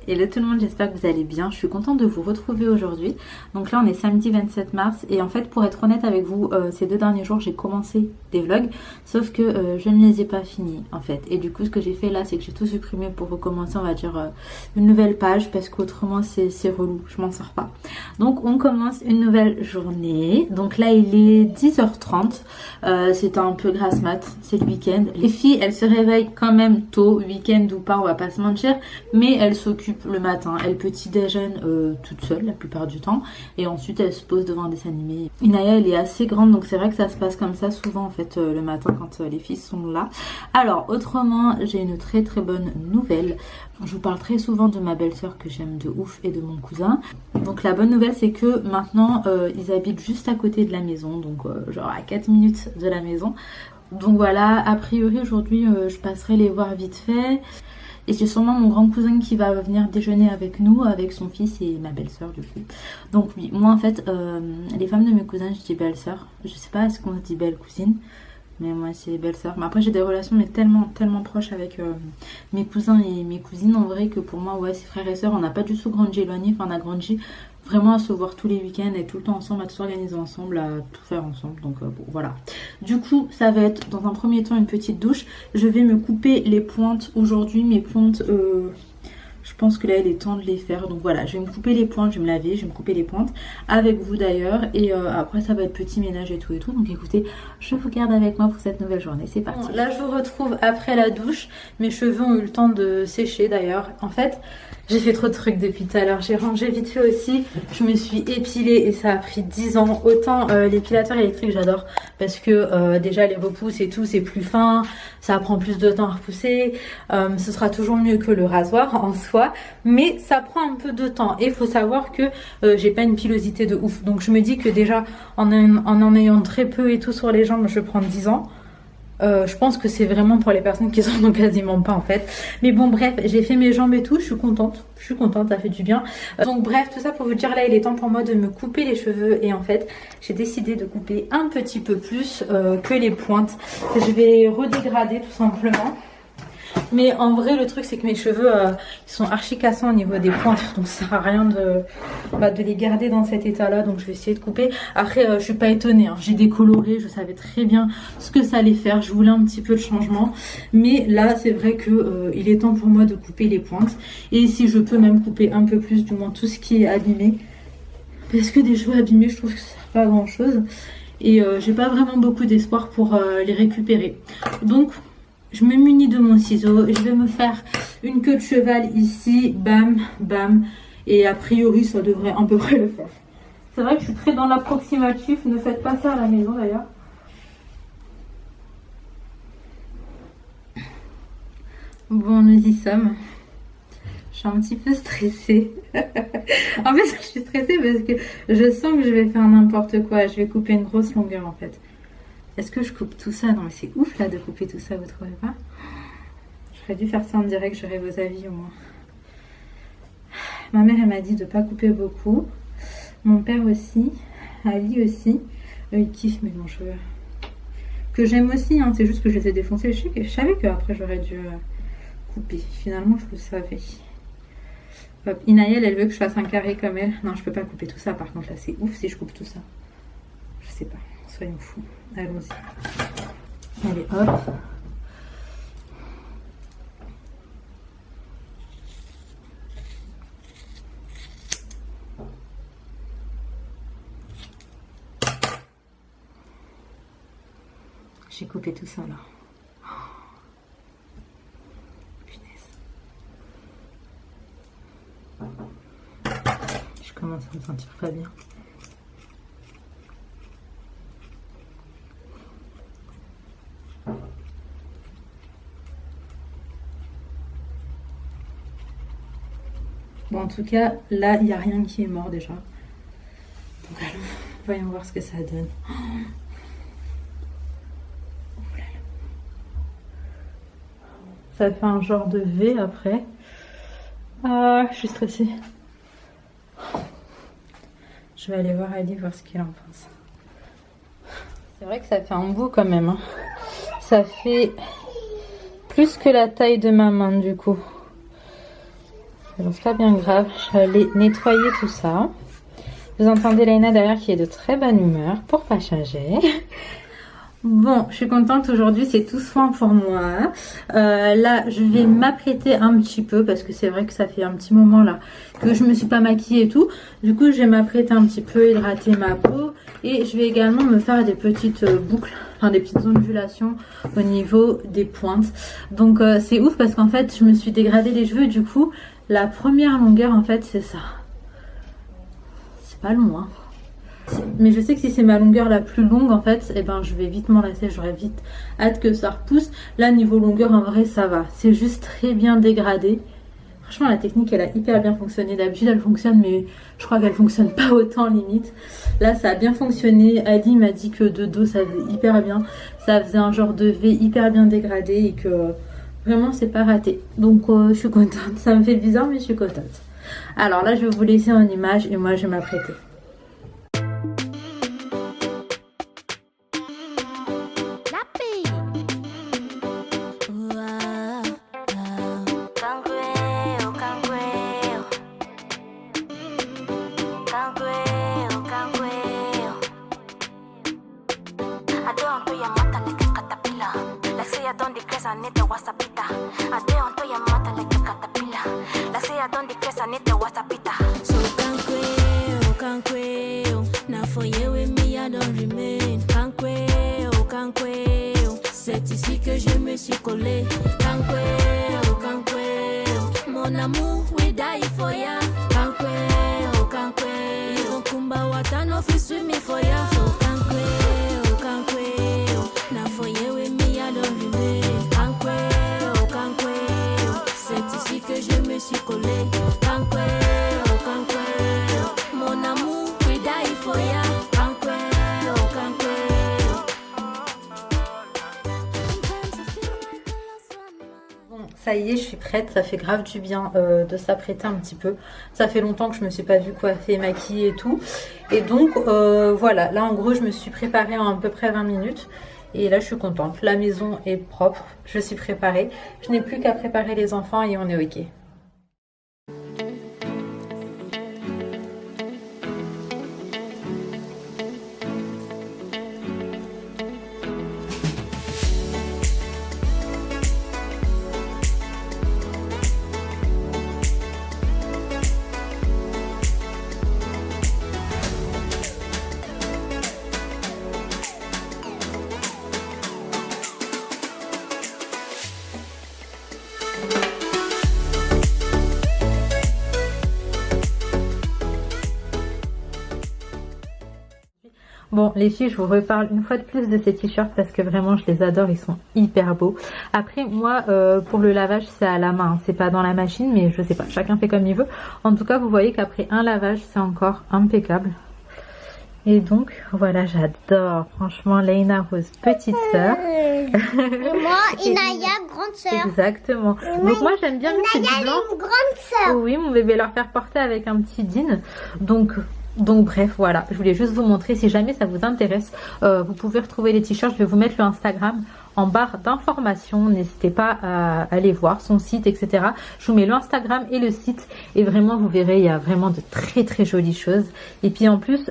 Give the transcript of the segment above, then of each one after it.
Hello tout le monde, j'espère que vous allez bien. Je suis contente de vous retrouver aujourd'hui. Donc là on est samedi 27 mars et en fait pour être honnête avec vous, ces 2 derniers jours j'ai commencé des vlogs, sauf que je ne les ai pas finis en fait. Et du coup ce que j'ai fait là c'est que j'ai tout supprimé pour recommencer on va dire une nouvelle page parce qu'autrement c'est relou, je m'en sors pas. Donc on commence une nouvelle journée. Donc là il est 10h30, c'est un peu grasse mat, c'est le week-end. Les filles elles se réveillent quand même tôt, week-end ou pas on va pas se mentir, mais elles s'occupent le matin, elle petit déjeune toute seule la plupart du temps et ensuite elle se pose devant un dessin animé. Inaya elle est assez grande donc c'est vrai que ça se passe comme ça souvent en fait le matin quand les filles sont là. Alors autrement j'ai une très bonne nouvelle. Je vous parle très souvent de ma belle-sœur que j'aime de ouf et de mon cousin. Donc la bonne nouvelle c'est que maintenant ils habitent juste à côté de la maison, donc genre à 4 minutes de la maison. Donc voilà, a priori aujourd'hui je passerai les voir vite fait. Et c'est sûrement mon grand cousin qui va venir déjeuner avec nous, avec son fils et ma belle-sœur du coup. Donc oui, moi en fait, les femmes de mes cousins, je dis belle-sœur. Je sais pas est-ce qu'on se dit belle-cousine, mais moi c'est belle-sœur. Mais après j'ai des relations mais tellement proches avec mes cousins et mes cousines en vrai que pour moi ouais c'est frères et sœurs. On n'a pas du tout grandi éloignés, enfin on a grandi vraiment à se voir tous les week-ends et tout le temps ensemble, à tout s'organiser ensemble, à tout faire ensemble. Donc bon voilà. Du coup ça va être dans un premier temps une petite douche. Je vais me couper les pointes aujourd'hui. Mes pointes je pense que là il est temps de les faire. Donc voilà, je vais me couper les pointes, je vais me laver, je vais me couper les pointes avec vous d'ailleurs. Et après ça va être petit ménage et tout. Donc écoutez, je vous garde avec moi pour cette nouvelle journée. C'est parti. Là je vous retrouve après la douche. Mes cheveux ont eu le temps de sécher d'ailleurs. En fait j'ai fait trop de trucs depuis tout à l'heure. J'ai rangé vite fait aussi. Je me suis épilée et ça a pris 10 ans. Autant l'épilateur électrique j'adore parce que déjà les repousses et tout c'est plus fin. Ça prend plus de temps à repousser. Ce sera toujours mieux que le rasoir en soi. Mais ça prend un peu de temps. Et il faut savoir que j'ai pas une pilosité de ouf. Donc je me dis que déjà en ayant très peu et tout sur les jambes je vais prendre 10 ans. Je pense que c'est vraiment pour les personnes qui s'en ont quasiment pas en fait. Mais bon bref, j'ai fait mes jambes et tout, je suis contente, ça fait du bien. Donc bref, tout ça pour vous dire là il est temps pour moi de me couper les cheveux. Et en fait j'ai décidé de couper un petit peu plus que les pointes. Je vais redégrader tout simplement. Mais en vrai le truc c'est que mes cheveux ils sont archi cassants au niveau des pointes. Donc ça sert à rien de les garder dans cet état là. Donc je vais essayer de couper. Après je suis pas étonnée hein. J'ai décoloré, je savais très bien ce que ça allait faire. Je voulais un petit peu de changement. Mais là c'est vrai que il est temps pour moi de couper les pointes. Et si je peux même couper un peu plus du moins tout ce qui est abîmé. Parce que des cheveux abîmés je trouve que ça sert pas à grand chose. Et j'ai pas vraiment beaucoup d'espoir pour les récupérer. Donc je me munis de mon ciseau, je vais me faire une queue de cheval ici, bam, bam, et a priori ça devrait à peu près le faire. C'est vrai que je suis très dans l'approximatif, ne faites pas ça à la maison d'ailleurs. Bon, nous y sommes. Je suis un petit peu stressée. En fait, je suis stressée parce que je sens que je vais faire n'importe quoi, je vais couper une grosse longueur en fait. Est-ce que je coupe tout ça? Non mais c'est ouf là de couper tout ça, vous trouvez pas? J'aurais dû faire ça en direct, j'aurais vos avis au moins. Ma mère elle m'a dit de pas couper beaucoup. Mon père aussi. Ali aussi. Eux ils kiffent mes longs cheveux. Que j'aime aussi, hein, c'est juste que je les ai défoncés. Je savais qu'après j'aurais dû couper. Finalement je le savais. Hop, Inaël elle veut que je fasse un carré comme elle. Non je peux pas couper tout ça par contre là, c'est ouf si je coupe tout ça. Je sais pas. Soyons fous. Allons-y. Allez, hop. J'ai coupé tout ça là. Oh. Punaise. Je commence à me sentir pas bien. Bon, en tout cas, là, il n'y a rien qui est mort déjà. Donc allons, voyons voir ce que ça donne. Oh. Oh là là. Ça fait un genre de V après. Ah, je suis stressée. Je vais aller voir Ali, voir ce qu'il en pense. C'est vrai que ça fait un bout quand même. Hein. Ça fait plus que la taille de ma main du coup. Bon, c'est pas bien grave, je vais aller nettoyer tout ça. Vous entendez Laina derrière qui est de très bonne humeur pour pas changer. Bon, je suis contente aujourd'hui, c'est tout soin pour moi. Là, je vais m'apprêter un petit peu parce que c'est vrai que ça fait un petit moment là que je me suis pas maquillée et tout. Du coup, je vais m'apprêter un petit peu, hydrater ma peau et je vais également me faire des petites boucles, enfin des petites ondulations au niveau des pointes. Donc c'est ouf parce qu'en fait, je me suis dégradé les cheveux. Du coup, la première longueur en fait, c'est ça. C'est pas long, hein. Mais je sais que si c'est ma longueur la plus longue en fait, eh ben je vais vite m'enlacer, j'aurais vite hâte que ça repousse. Là niveau longueur en vrai ça va, c'est juste très bien dégradé. Franchement la technique elle a hyper bien fonctionné, d'habitude elle fonctionne mais je crois qu'elle fonctionne pas autant limite. Là ça a bien fonctionné, Ali m'a dit que de dos ça faisait hyper bien, ça faisait un genre de V hyper bien dégradé et que vraiment c'est pas raté. Donc je suis contente, ça me fait bizarre mais je suis contente. Alors là je vais vous laisser en image et moi je vais m'apprêter. C'est ici que je me suis collée. Mon amour, we die for ya. Even kumba watano fi swim me for ya. So now for you with me I don't remain. C'est ici que je me suis collée. Mon amour, we die for ya. Ça y est, je suis prête, ça fait grave du bien de s'apprêter un petit peu. Ça fait longtemps que je me suis pas vue coiffée, maquillée et tout. Et donc voilà, là en gros je me suis préparée en à peu près 20 minutes. Et là je suis contente, la maison est propre, je suis préparée. Je n'ai plus qu'à préparer les enfants et on est ok. Bon les filles, je vous reparle une fois de plus de ces t-shirts parce que vraiment je les adore, ils sont hyper beaux. Après moi pour le lavage c'est à la main, hein. C'est pas dans la machine mais je sais pas, chacun fait comme il veut. En tout cas vous voyez qu'après un lavage c'est encore impeccable. Et donc voilà, j'adore franchement Laina Rose petite sœur. Et moi Inaya grande sœur. Exactement. Donc moi j'aime bien mettre du blanc. Une grande sœur. Oui, mon bébé leur faire porter avec un petit jean. Donc bref, voilà, je voulais juste vous montrer, si jamais ça vous intéresse, vous pouvez retrouver les t-shirts, je vais vous mettre le Instagram en barre d'informations, n'hésitez pas à aller voir son site, etc. Je vous mets le Instagram et le site et vraiment vous verrez, il y a vraiment de très très jolies choses. Et puis en plus,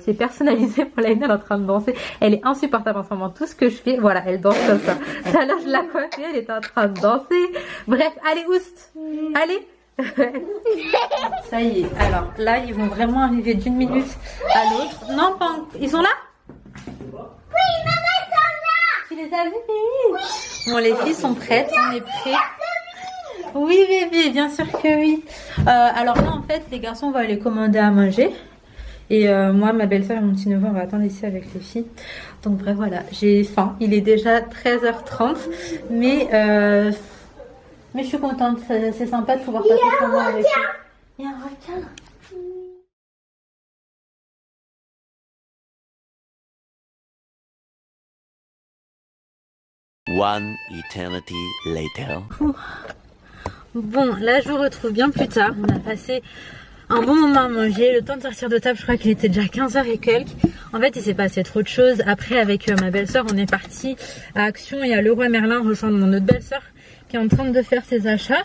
c'est personnalisé pour Laina, elle est en train de danser, elle est insupportable en ce moment, tout ce que je fais, voilà, elle danse comme ça. Tout à l'heure je la coiffais, elle était en train de danser. Bref, allez oust, allez. Ça y est, alors là ils vont vraiment arriver d'une minute à l'autre. Non, pas ils sont là? Oui, maman, ils sont là. Tu les as vus? Oui. Bon, les filles sont prêtes, on est prêts. Oui bébé, bien sûr que oui. Alors là en fait les garçons vont aller commander à manger. Et moi, ma belle-sœur et mon petit neveu, on va attendre ici avec les filles. Donc bref, voilà, j'ai faim. Il est déjà 13h30, mais je suis contente, c'est sympa de pouvoir passer ce moment avec eux. Il y a un requin. One eternity later. Bon, là je vous retrouve bien plus tard. On a passé un bon moment à manger, le temps de sortir de table, je crois qu'il était déjà 15h et quelques. En fait il s'est passé trop de choses. Après avec ma belle-sœur on est parti à Action et à Leroy Merlin rejoindre mon autre belle-sœur qui est en train de faire ses achats.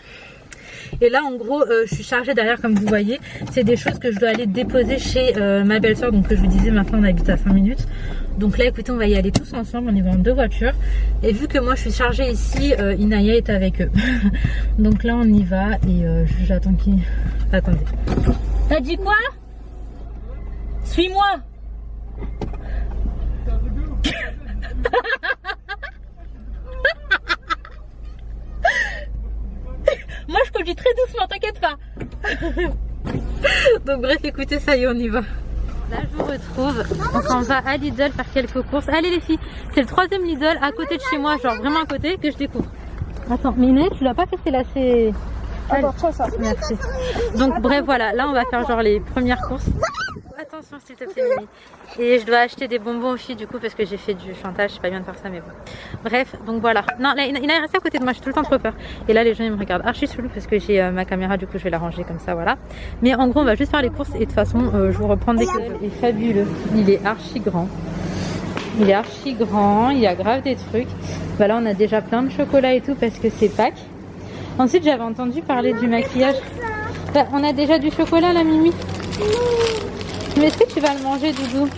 Et là en gros je suis chargée derrière comme vous voyez. C'est des choses que je dois aller déposer chez ma belle-sœur. Donc que je vous disais maintenant on habite à 5 minutes. Donc là écoutez on va y aller tous ensemble, on y va en 2 voitures. Et vu que moi je suis chargée ici, Inaya est avec eux. Donc là on y va et j'attends qu'il... Attendez. T'as dit quoi? Suis-moi. Moi je conduis très doucement, t'inquiète pas. Donc bref écoutez, ça y est on y va. Là je vous retrouve, on s'en va à Lidl faire quelques courses. Allez les filles, c'est le 3e Lidl à côté de chez moi, genre vraiment à côté que je découvre. Attends, mais tu l'as pas fait, c'est là, c'est... Attends, ça. Merci. Donc bref voilà, là on va faire genre les premières courses. Attention s'il te plaît Mimi. Et je dois acheter des bonbons aux filles du coup parce que j'ai fait du chantage, c'est pas bien de faire ça mais bon. Bref, donc voilà. Non, là, il est resté à côté de moi, j'ai tout le temps trop peur. Et là les gens ils me regardent archi chelou parce que j'ai ma caméra, du coup je vais la ranger comme ça, voilà. Mais en gros on va juste faire les courses et de toute façon je vous reprends dès que... Il est fabuleux, il est archi grand. Il est archi grand, il y a grave des trucs. Bah là on a déjà plein de chocolat et tout parce que c'est Pâques. Ensuite j'avais entendu parler du maquillage. Bah, on a déjà du chocolat là Mimi. Mais est-ce que tu vas le manger, Doudou?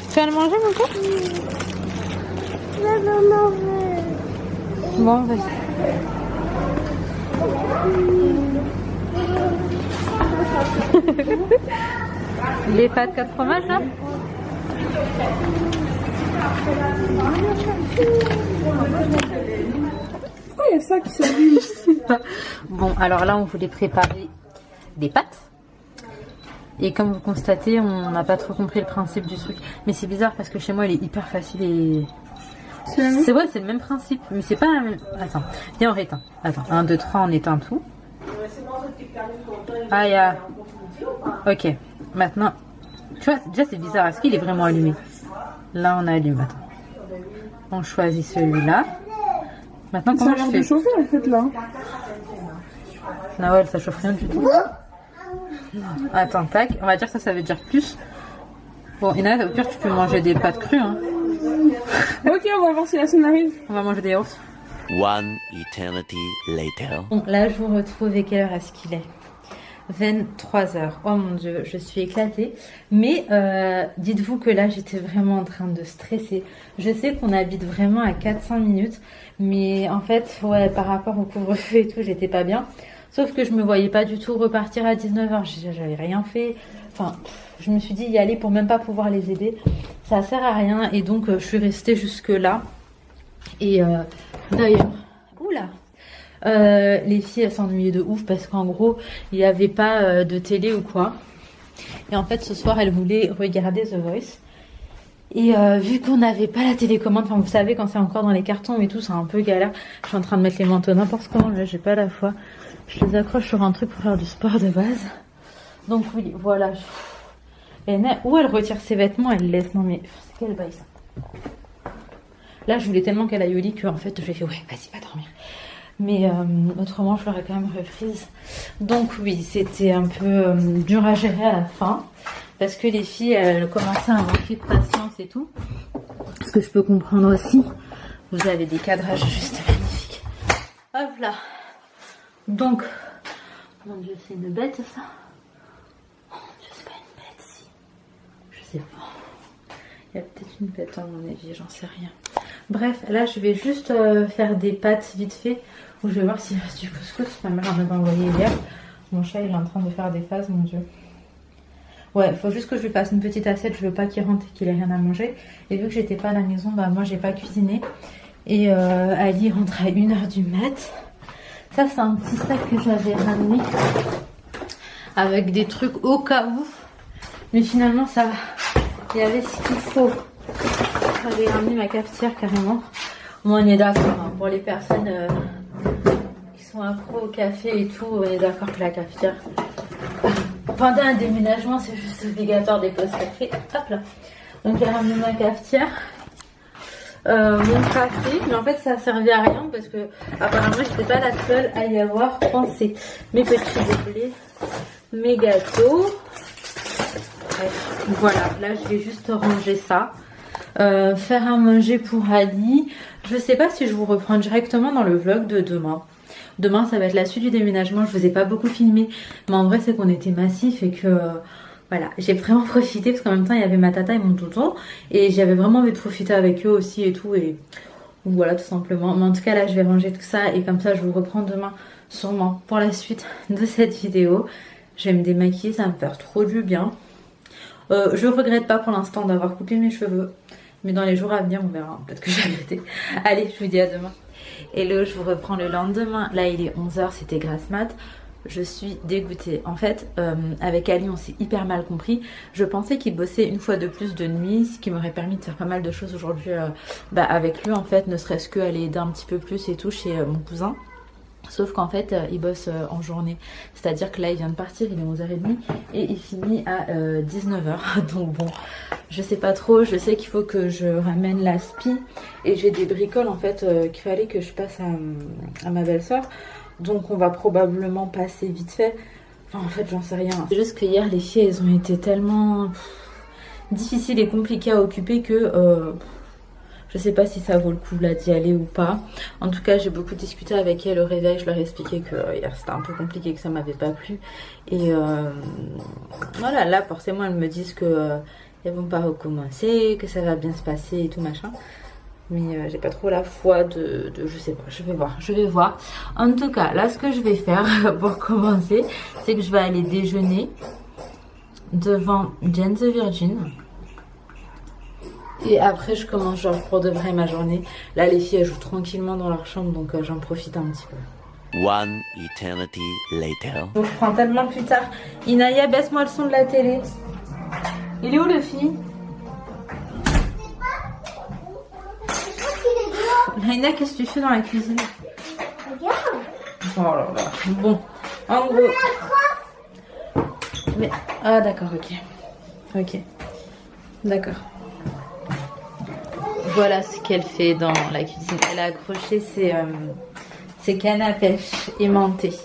Tu vas le manger, mon cœur? Je veux manger. Bon, vas-y. Les pâtes 4 fromages, là? Pourquoi il y a ça qui s'allume? Je sais pas. Bon, alors là, on voulait préparer des pâtes. Et comme vous constatez, on n'a pas trop compris le principe du truc. Mais c'est bizarre parce que chez moi, il est hyper facile et... C'est vrai, c'est le même principe. Mais c'est pas la même... Attends, viens on rééteint. Attends, 1, 2, 3, on éteint tout. Ah, il y a... Ok, maintenant... Tu vois, déjà c'est bizarre. Est-ce qu'il est vraiment allumé? Là, on allume. Attends. On choisit celui-là. Maintenant, comment je fais? Ça a l'air de chauffer en fait là. Nawel, ça chauffe rien du tout. Attends, tac, on va dire ça veut dire plus. Bon, Ina, au pire, tu peux manger des pâtes crues. Hein. Ok, on va voir si la scène arrive. On va manger des yaourts. One eternity later. Bon, là, je vous retrouve et quelle heure est-ce qu'il est? 23h. Oh mon dieu, je suis éclatée. Mais dites-vous que là, j'étais vraiment en train de stresser. Je sais qu'on habite vraiment à 400 minutes. Mais en fait, ouais, par rapport au couvre-feu et tout, j'étais pas bien. Sauf que je me voyais pas du tout repartir à 19h. J'avais rien fait. Enfin, je me suis dit y aller pour même pas pouvoir les aider. Ça sert à rien. Et donc, je suis restée jusque là. Et d'ailleurs, oula, les filles elles s'ennuyaient de ouf parce qu'en gros, il n'y avait pas de télé ou quoi. Et en fait, ce soir, elles voulaient regarder The Voice. Et vu qu'on n'avait pas la télécommande, enfin vous savez quand c'est encore dans les cartons et tout, c'est un peu galère. Je suis en train de mettre les manteaux n'importe comment, là j'ai pas la foi. Je les accroche sur un truc pour faire du sport de base. Donc oui, voilà. Ou elle retire ses vêtements, elle laisse. Non mais c'est quel bail ça. Là je voulais tellement qu'elle aille au lit que en fait j'ai fait ouais vas-y va dormir. Mais autrement je l'aurais quand même reprise. Donc oui, c'était un peu dur à gérer à la fin. Parce que les filles elles commençaient à manquer de patience et tout. Ce que je peux comprendre aussi. Vous avez des cadrages juste magnifiques. Hop là. Donc, mon dieu, c'est une bête ça? Oh mon dieu, c'est pas une bête si. Je sais pas. Il y a peut-être une bête à mon avis, j'en sais rien. Bref, là je vais juste faire des pâtes vite fait. Où je vais voir s'il reste du couscous. Ma mère en avait envoyé hier. Mon chat il est en train de faire des phases, mon dieu. Ouais, il faut juste que je lui fasse une petite assiette. Je veux pas qu'il rentre et qu'il ait rien à manger. Et vu que j'étais pas à la maison, bah moi j'ai pas cuisiné. Et Ali rentre à 1h du mat. Ça c'est un petit sac que j'avais ramené avec des trucs au cas où. Mais finalement ça va. Il y avait ce qu'il faut. J'avais ramené ma cafetière carrément. Bon, on est d'accord. Hein, pour les personnes qui sont accros au café et tout, on est d'accord que la cafetière, pendant un déménagement, c'est juste obligatoire des pauses café. Hop là. Donc j'ai ramené ma cafetière. Mon café, mais en fait ça servait à rien parce que apparemment j'étais pas la seule à y avoir pensé. Mes petits déblés, mes gâteaux. Bref, voilà, là je vais juste ranger ça, faire à manger pour Ali. Je sais pas si je vous reprends directement dans le vlog de demain Demain ça va être la suite du déménagement. Je vous ai pas beaucoup filmé, mais en vrai c'est qu'on était massif et que voilà, j'ai vraiment profité parce qu'en même temps il y avait ma tata et mon tonton et j'avais vraiment envie de profiter avec eux aussi et tout, et voilà tout simplement. Mais en tout cas là je vais ranger tout ça et comme ça je vous reprends demain sûrement pour la suite de cette vidéo. Je vais me démaquiller, ça va me faire trop du bien. Je regrette pas pour l'instant d'avoir coupé mes cheveux, mais dans les jours à venir on verra, peut-être que je vais arrêter. Allez, je vous dis à demain. Hello, je vous reprends le lendemain. Là il est 11 h, c'était grasse mat. Je suis dégoûtée. En fait, avec Ali, on s'est hyper mal compris. Je pensais qu'il bossait une fois de plus de nuit, ce qui m'aurait permis de faire pas mal de choses aujourd'hui avec lui, en fait, ne serait-ce qu'aller aider un petit peu plus et tout chez mon cousin. Sauf qu'en fait, il bosse en journée. C'est-à-dire que là, il vient de partir, il est 11h30 et il finit à 19h. Donc bon, je sais pas trop. Je sais qu'il faut que je ramène la spi et j'ai des bricoles en fait qu'il fallait que je passe à ma belle-sœur. Donc on va probablement passer vite fait. Enfin en fait j'en sais rien. C'est juste que hier les filles elles ont été tellement difficiles et compliquées à occuper que je sais pas si ça vaut le coup là d'y aller ou pas. En tout cas j'ai beaucoup discuté avec elles au réveil. Je leur ai expliqué que hier c'était un peu compliqué, que ça m'avait pas plu. Et voilà, là forcément elles me disent que elles vont pas recommencer, que ça va bien se passer et tout machin. Mais j'ai pas trop la foi de je sais pas, je vais voir. En tout cas, là ce que je vais faire pour commencer, c'est que je vais aller déjeuner devant Jane the Virgin. Et après je commence genre pour de vrai ma journée. Là les filles elles jouent tranquillement dans leur chambre, donc j'en profite un petit peu. One eternity later. Donc je prends tellement plus tard. Inaya, baisse-moi le son de la télé. Il est où le fille? Laina, qu'est-ce que tu fais dans la cuisine? Regarde. Oh là là. Bon, en gros. Mais... Ah d'accord, ok. Ok. D'accord. Voilà ce qu'elle fait dans la cuisine. Elle a accroché ses cannes à pêche aimantées.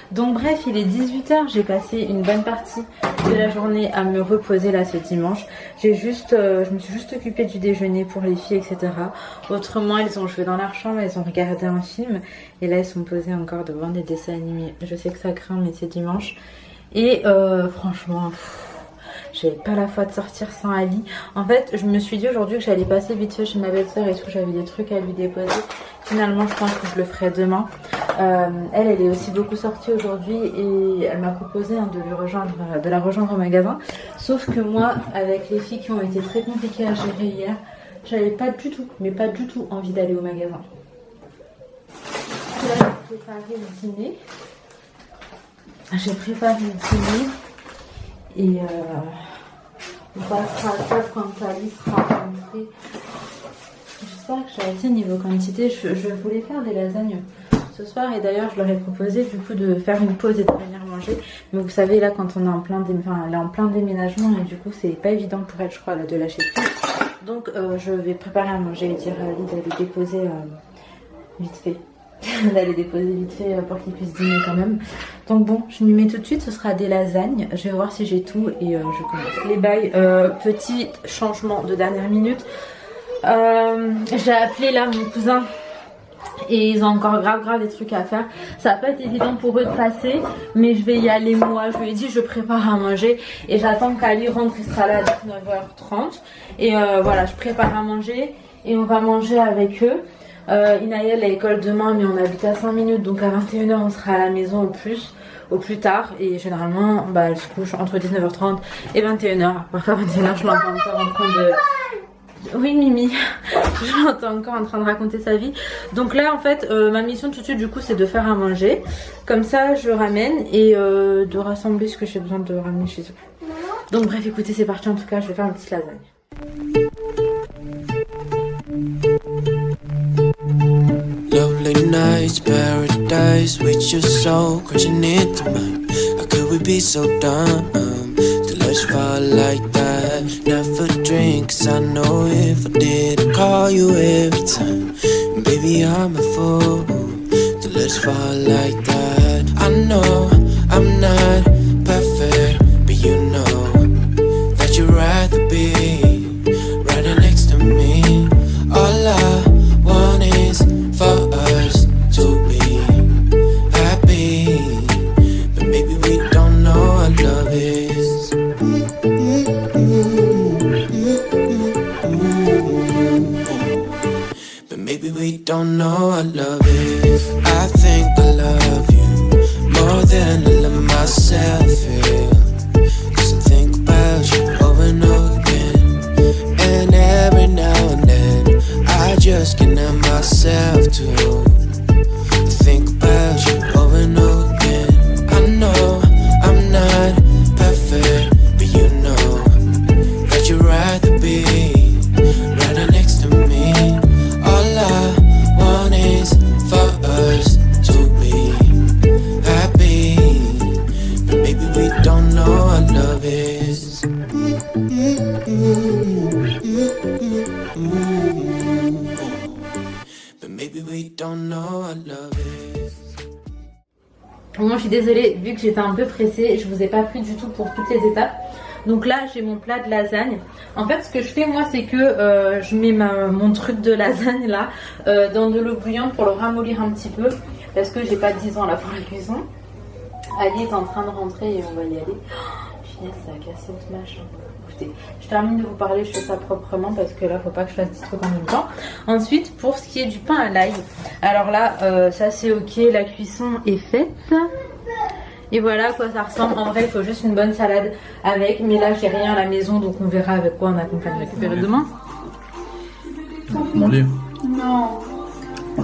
Donc bref, il est 18 h, j'ai passé une bonne partie de la journée à me reposer là ce dimanche. Je me suis juste occupée du déjeuner pour les filles, etc. Autrement, elles ont joué dans leur chambre, elles ont regardé un film. Et là, elles sont posées encore devant des dessins animés. Je sais que ça craint, mais c'est dimanche. Et franchement... J'avais pas la foi de sortir sans Ali. En fait, je me suis dit aujourd'hui que j'allais passer vite fait chez ma belle-sœur et tout. J'avais des trucs à lui déposer. Finalement, je pense que je le ferai demain. Elle est aussi beaucoup sortie aujourd'hui et elle m'a proposé de la rejoindre au magasin. Sauf que moi, avec les filles qui ont été très compliquées à gérer hier, j'avais pas du tout, mais pas du tout envie d'aller au magasin. Là, j'ai préparé le dîner. Et on passera à ça quand Ali sera rentrée. J'espère que j'ai assez niveau quantité. Je voulais faire des lasagnes ce soir et d'ailleurs je leur ai proposé du coup de faire une pause et de venir manger. Mais vous savez là quand on est elle est en plein déménagement et du coup c'est pas évident pour elle je crois là, de lâcher tout. Donc je vais préparer à manger et dire à Ali d'aller déposer vite fait. D'aller déposer vite fait pour qu'il puisse dîner quand même. Donc bon, je m'y mets tout de suite, ce sera des lasagnes. Je vais voir si j'ai tout et je commence. Les bails, petit changement de dernière minute. J'ai appelé là mon cousin et ils ont encore grave des trucs à faire. Ça va pas être évident pour eux de passer, mais je vais y aller moi. Je lui ai dit je prépare à manger et j'attends qu'Ali rentre, il sera là à 19h30. Et voilà, je prépare à manger et on va manger avec eux. Inaya elle a l'école demain mais on habite à 5 minutes donc à 21 h on sera à la maison au plus tard et généralement elle se couche entre 19h30 et 21 h. Parfois 21 h je l'entends encore en train de... Oui Mimi, je l'entends encore en train de raconter sa vie. Donc là en fait ma mission tout de suite du coup c'est de faire à manger. Comme ça je ramène et de rassembler ce que j'ai besoin de ramener chez eux. Donc bref écoutez c'est parti en tout cas je vais faire une petite lasagne. Lovely nights, paradise with your soul crashing into mine. How could we be so dumb to let's fall like that? Never drink, 'cause I know if I did, I'd call you every time. And baby, I'm a fool to let's fall like that. I know I'm not perfect, but you know that you'd rather be right next to me. All I want is for us to be don't know what love is. I think I love you more than I love myself, yeah. 'Cause I think about you over and over again. And every now and then I just can't help myself to think about you over and over again. I know I'm not perfect, but you know that you'd rather be right next to me. All I want is for us to be happy, but maybe we don't know what love is. But maybe we don't know what love is. Bon, je suis désolée, vu que j'étais un peu pressée, je vous ai pas pris du tout pour toutes les étapes. Donc là, j'ai mon plat de lasagne. En fait, ce que je fais moi, c'est que je mets mon truc de lasagne là dans de l'eau bouillante pour le ramollir un petit peu. Parce que j'ai pas 10 ans là pour la cuisson. Ali est en train de rentrer et on va y aller. Oh, punaise, ça a cassé ce machin. Écoutez, je termine de vous parler, je fais ça proprement parce que là, faut pas que je fasse 10 trucs en même temps. Ensuite, pour ce qui est du pain à l'ail, alors là, ça c'est ok, la cuisson est faite. Et voilà à quoi ça ressemble. En vrai, il faut juste une bonne salade avec. Mais là, j'ai rien à la maison, donc on verra avec quoi on accompagne récupérer demain. Mon livre. Non,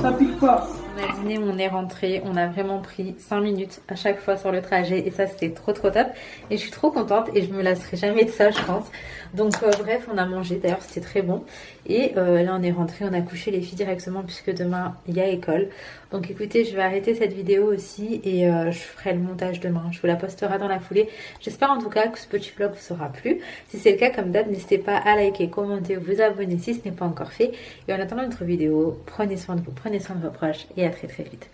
ça pique pas. On a dîné, on est rentré, on a vraiment pris 5 minutes à chaque fois sur le trajet et ça c'était trop top et je suis trop contente et je me lasserai jamais de ça je pense. Donc bref, on a mangé, d'ailleurs c'était très bon et là on est rentré, on a couché les filles directement puisque demain il y a école. Donc écoutez, je vais arrêter cette vidéo aussi et je ferai le montage demain, je vous la posterai dans la foulée. J'espère en tout cas que ce petit vlog vous aura plu. Si c'est le cas, comme d'hab, n'hésitez pas à liker, commenter ou vous abonner si ce n'est pas encore fait. Et en attendant notre vidéo, prenez soin de vous, prenez soin de vos proches et à très vite.